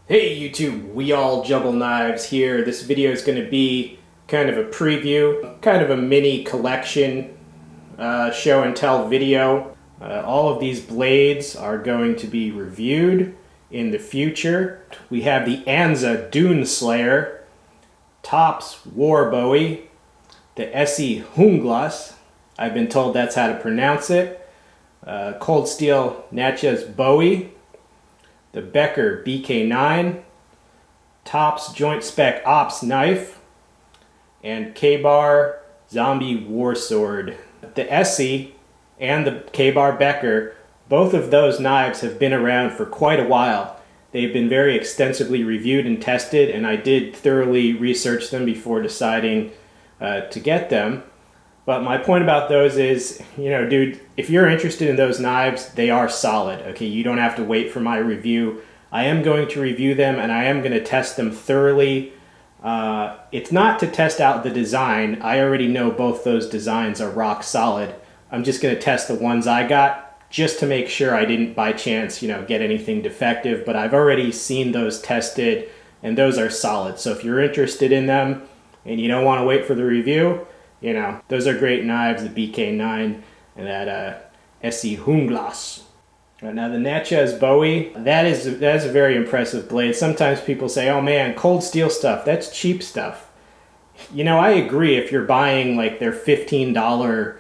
Hey YouTube, we all juggle knives here. This video is going to be kind of a preview, kind of a mini collection show and tell video. All of these blades are going to be reviewed in the future. We have the Anza Dune Slayer, Tops War Bowie, the ESEE Junglas, I've been told that's how to pronounce it, Cold Steel Natchez Bowie, the Becker BK9, Tops Joint Spec Ops Knife, and K-Bar Zombie War Sword. The ESEE and the K-Bar Becker, both of those knives have been around for quite a while. They've been very extensively reviewed and tested, and I did thoroughly research them before deciding to get them. But my point about those is, dude, if you're interested in those knives, they are solid, okay? You don't have to wait for my review. I am going to review them, and I am going to test them thoroughly. It's not to test out the design. I already know both those designs are rock solid. I'm just going to test the ones I got just to make sure I didn't, by chance, get anything defective. But I've already seen those tested, and those are solid. So if you're interested in them and you don't want to wait for the review, those are great knives, the BK9 and that ESEE Junglas. Now the Natchez Bowie, that is a very impressive blade. Sometimes people say, oh man, cold steel stuff, that's cheap stuff. I agree if you're buying like their $15,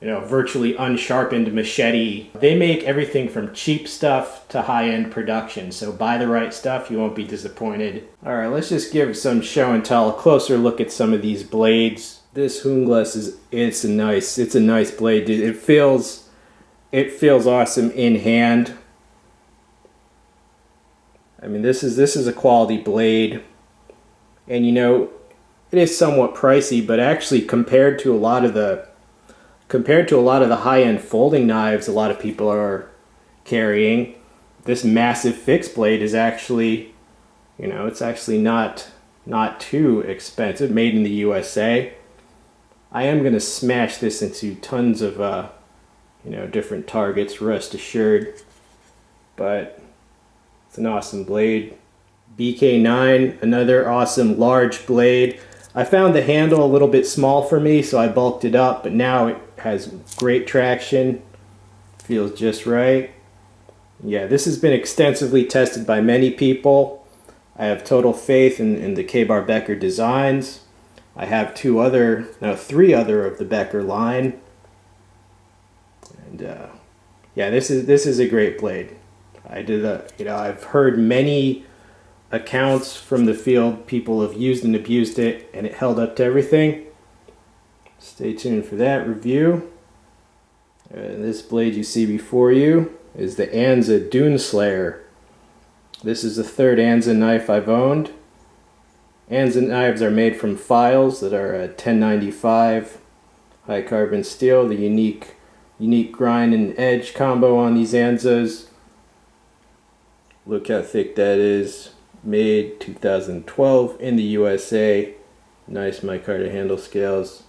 virtually unsharpened machete. They make everything from cheap stuff to high-end production, so buy the right stuff, you won't be disappointed. Alright, let's just give some show and tell, a closer look at some of these blades. This Junglas it's a nice blade, dude. It feels awesome in hand. I mean, this is a quality blade, and it is somewhat pricey, but actually compared to a lot of the high-end folding knives a lot of people are carrying, this massive fixed blade is actually, it's actually not too expensive. Made in the USA. I am going to smash this into tons of, different targets, rest assured. But it's an awesome blade. BK9, another awesome large blade. I found the handle a little bit small for me, so I bulked it up, but now it has great traction. Feels just right. Yeah, this has been extensively tested by many people. I have total faith in the K-Bar Becker designs. I have three other of the Becker line, and yeah, this is a great blade. I've heard many accounts from the field. People have used and abused it, and it held up to everything. Stay tuned for that review. And this blade you see before you is the Anza Dune Slayer. This is the third Anza knife I've owned. Anza knives are made from files that are 1095 high carbon steel. The unique grind and edge combo on these Anzas. Look how thick that is. Made 2012 in the USA. Nice micarta handle scales.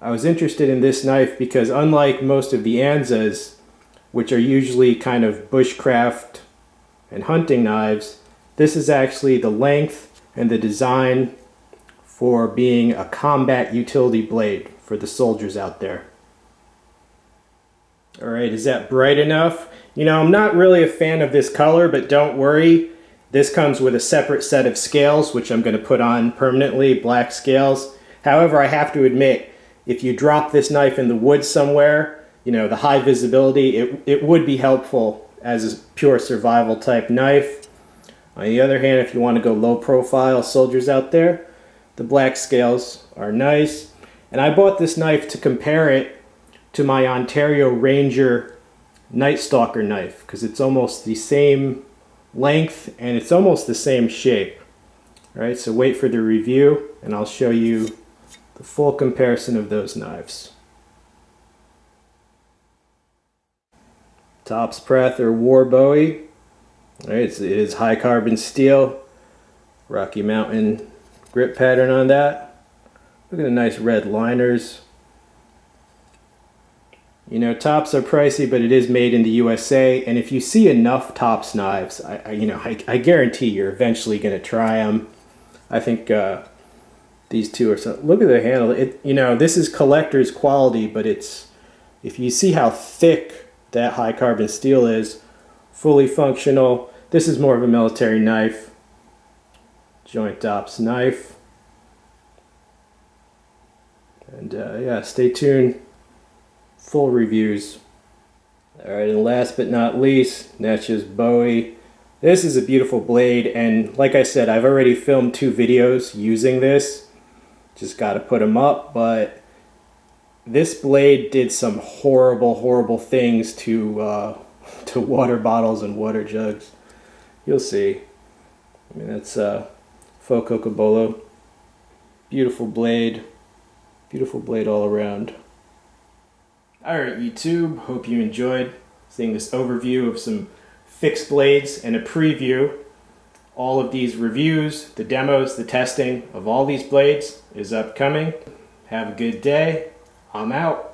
I was interested in this knife because unlike most of the Anzas, which are usually kind of bushcraft and hunting knives, this is actually the length and the design for being a combat utility blade for the soldiers out there. Alright, is that bright enough? I'm not really a fan of this color, but don't worry. This comes with a separate set of scales, which I'm going to put on permanently, black scales. However, I have to admit, if you drop this knife in the woods somewhere, the high visibility, it would be helpful as a pure survival type knife. On the other hand, if you want to go low profile soldiers out there, the black scales are nice. And I bought this knife to compare it to my Ontario Ranger Night Stalker knife because it's almost the same length and it's almost the same shape. Alright, so wait for the review and I'll show you the full comparison of those knives. Tops Prath or War Bowie. Alright, it is high carbon steel, Rocky Mountain grip pattern on that. Look at the nice red liners. You know, tops are pricey, but it is made in the USA. And if you see enough tops knives, I guarantee you're eventually going to try them. I think these two are so. Look at the handle. This is collector's quality, but it's, if you see how thick that high carbon steel is, fully functional. This is more of a military knife. Joint ops knife. And yeah, stay tuned. Full reviews. Alright, and last but not least, Natchez Bowie. This is a beautiful blade, and like I said, I've already filmed 2 videos using this. Just got to put them up, but this blade did some horrible, horrible things to water bottles and water jugs. You'll see. I mean, that's faux cocobolo. Beautiful blade all around. Alright YouTube, hope you enjoyed seeing this overview of some fixed blades and a preview. All of these reviews, the demos, the testing of all these blades is upcoming. Have a good day. I'm out.